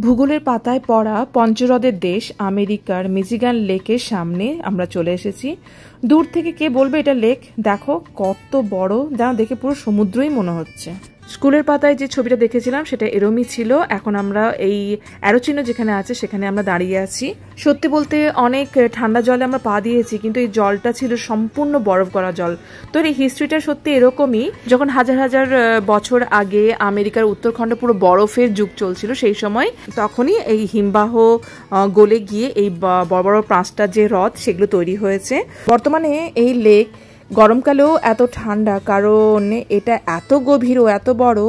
ভূগোলের পাতায় পড়া পঞ্চহ্রদের দেশ আমেরিকার মিচিগান লেকের সামনে আমরা চলে এসেছি। দূর থেকে কে বলবে এটা লেক, দেখো কত বড়, যা দেখে পুরো সমুদ্রই মনে হচ্ছে। স্কুলের পাতায় যে ছবিটা দেখেছিলাম সেটা এরমই ছিল। এখন আমরা এই অ্যারো চিহ্ন যেখানে আছে সেখানে আমরা দাঁড়িয়ে আছি। সত্যি বলতে অনেক ঠান্ডা জলে আমরা পা দিয়েছি, কিন্তু এই জলটা ছিল সম্পূর্ণ বরফ করা জল। তো এই হিস্ট্রিটা সত্যি এরকমই, যখন হাজার হাজার বছর আগে আমেরিকার উত্তরখণ্ডে পুরো বরফের যুগ চলছিল, সেই সময় তখনই এই হিমবাহ গলে গিয়ে এই বড় বড় 5টা যে হ্রদ সেগুলো তৈরি হয়েছে। বর্তমানে এই লেক গরমকালেও এত ঠান্ডা, কারণ এটা এত গভীর ও এত বড়,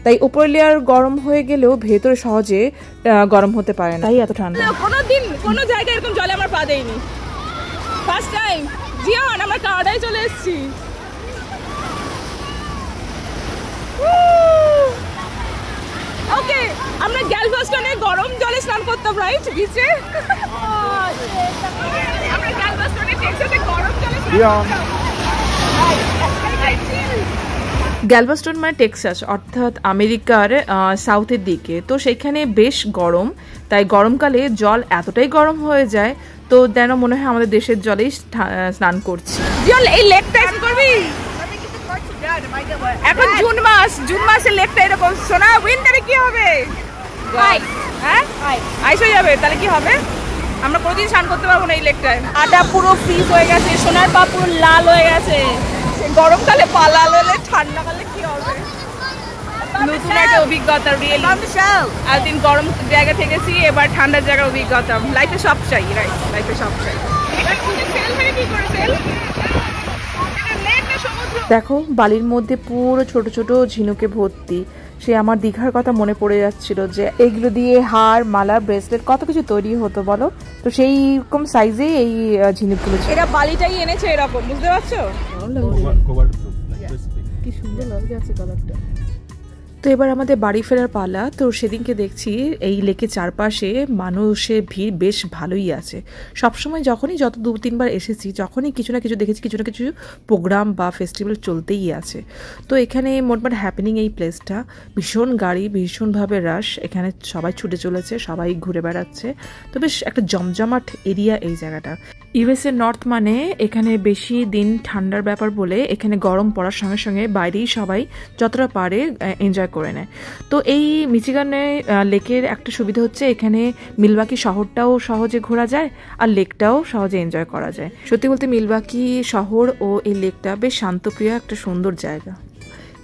তাই উপর লেয়ার গরম হয়ে গেলেও ভেতরে সহজে গরম হতে পারে না, তাই এত ঠান্ডা। কোনোদিন কোনো জায়গায় এরকম জলে আমার পা দেয়নি, ফার্স্ট টাইম। জিয়ান, আমরা কানাডায় চলে এসেছি। ওকে, আমরা গ্যালভাস্টনে গরম জলে স্নান করতাম, রাইট? বিচে আমরা গ্যালভাস্টনে টেক্সাসে গরম জলে স্নান করতাম। গ্যালভাস্টন মানে টেক্সাস, অর্থাৎ আমেরিকার সাউথের দিকে। তো সেখানে বেশ গরম, তাই গরমকালে জল এতটাই গরম হয়ে যায় তো যেন মনে হয় আমাদের দেশের জলেই স্নান করছি। এই লেকটা করবি এখন জুন মাসে লেকটা এরকম। সোনা, উইন্টারে কি হবে? হ্যাঁ, আইস হয়ে যাবে। তাহলে কি হবে? আমরা কোনোদিন স্নান করতে পারবো না এই লেকটায়। আটা পুরো ফ্রিজ হয়ে গেছে, সোনার পা পুরো লাল হয়ে গেছে। গরমকালে পা লাল হলে ঠান্ডাকালে কি হবে? নতুন একটা অভিজ্ঞতা, রিয়েলি। একদিন গরম জায়গা থেকেছি, এবার ঠান্ডার জায়গার অভিজ্ঞতা। লাইফে সব চাই, রাইট? লাইফে সব চাই। দেখো বালির মধ্যে পুরো ছোট ছোট ঝিনুকে ভর্তি। সে আমার দীঘার কথা মনে পড়ে যাচ্ছিল যে এইগুলো দিয়ে হার, মালা, ব্রেসলেট কত কিছু তৈরি হতো বলো। তো সেই রকম সাইজে এই ঝিনুকগুলো, এরা বালিটাই এনেছে এরকম, বুঝতে পারছো? কি সুন্দর লাগছে কালারটা। তো এবার আমাদের বাড়ি ফেরার পালা। তো সেদিনকে দেখছি এই লেকের চারপাশে মানুষের ভিড় বেশ ভালোই আছে। সবসময় যখনই যত 2-3 বার এসেছি, যখনই কিছু না কিছু দেখেছি, কিছু না কিছু প্রোগ্রাম বা ফেস্টিভ্যাল চলতেই আছে। তো এখানে মোটমাট হ্যাপেনিং এই প্লেসটা, ভীষণ গাড়ি, ভীষণভাবে রাশ, এখানে সবাই ছুটে চলেছে, সবাই ঘুরে বেড়াচ্ছে। তো বেশ একটা জমজমাট এরিয়া এই জায়গাটা। ইউএসএ নর্থ মানে এখানে বেশি দিন ঠান্ডার ব্যাপার বলে এখানে গরম পড়ার সঙ্গে সঙ্গে বাইরেই সবাই যতটা পারে এনজয় করে নেয়। তো এই মিচিগানে লেকের একটা সুবিধা হচ্ছে এখানে মিলওয়াকি শহরটাও সহজে ঘোরা যায় আর লেকটাও সহজে এনজয় করা যায়। সত্যি বলতে মিলওয়াকি শহর ও এই লেকটা বেশ শান্তপ্রিয় একটা সুন্দর জায়গা।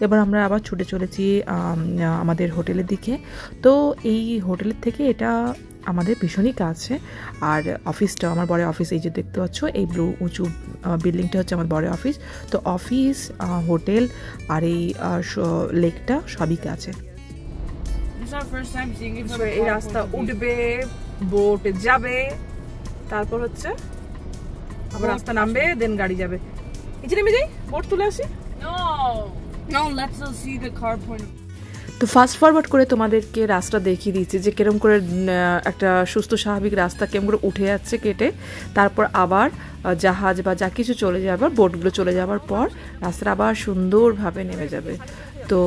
এবার আমরা আবার ছুটে চলেছি আমাদের হোটেলের দিকে। তো এই হোটেলের থেকে এটা আমাদের ভীষণই কাছে। আর অফিসটা, আমার বড় অফিস, এই যে দেখতে পাচ্ছ এই ব্লু উঁচু বিল্ডিংটা হচ্ছে আমার বড় অফিস। তো অফিস, হোটেল আর এই লেকটা সবই কাছে। এই রাস্তা উঠবে, বোট যাবে, তারপর হচ্ছে আবার রাস্তা নামবে, দেন গাড়ি যাবে। এই যে নেমে যাই, বোট তুলে আসি। No, let's see the car point. তো ফাস্ট ফরওয়ার্ড করে তোমাদেরকে রাস্তা দেখিয়ে দিচ্ছি যে কিরম করে একটা সুস্থ স্বাভাবিক রাস্তা কেমন করে উঠে যাচ্ছে কেটে, তারপর আবার জাহাজ বা যা কিছু চলে যাবে, বোটগুলো চলে যাওয়ার পর রাস্তাটা আবার সুন্দরভাবে নেমে যাবে। তো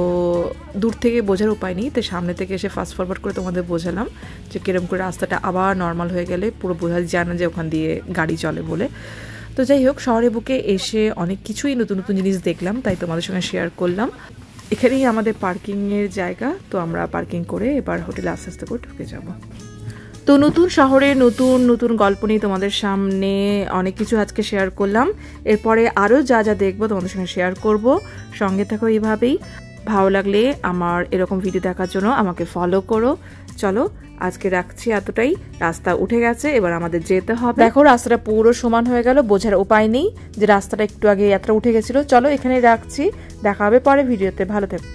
দূর থেকে বোঝার উপায় নেই, তো সামনে থেকে এসে ফাস্ট ফরওয়ার্ড করে তোমাদের বোঝালাম যে কিরম করে রাস্তাটা আবার নর্মাল হয়ে গেলে পুরো বোঝা যায় না যে ওখান দিয়ে গাড়ি চলে বলে। তো যাই হোক, শহরের বুকে এসে অনেক কিছুই নতুন নতুন জিনিস দেখলাম, তাই তোমাদের সঙ্গে শেয়ার করলাম। এখানেই আমাদের পার্কিংয়ের জায়গা। তো আমরা পার্কিং করে এবার হোটেলে আস্তে আস্তে করে ঢুকে যাব। তো নতুন শহরে নতুন নতুন গল্প নিয়ে তোমাদের সামনে অনেক কিছু আজকে শেয়ার করলাম। এরপরে আরও যা যা দেখবো তোমাদের সঙ্গে শেয়ার করব। সঙ্গে থাকো এইভাবেই। ভালো লাগলে আমার এরকম ভিডিও দেখার জন্য আমাকে ফলো করো। চলো আজকে রাখছি এতটাই। রাস্তা উঠে গেছে, এবার আমাদের যেতে হবে। দেখো রাস্তাটা পুরো সমান হয়ে গেল, বোঝার উপায় নেই যে রাস্তাটা একটু আগে এতটা উঠে গেছিল। চলো এখানে রাখছি, দেখা হবে পরে ভিডিওতে। ভালো থেকো।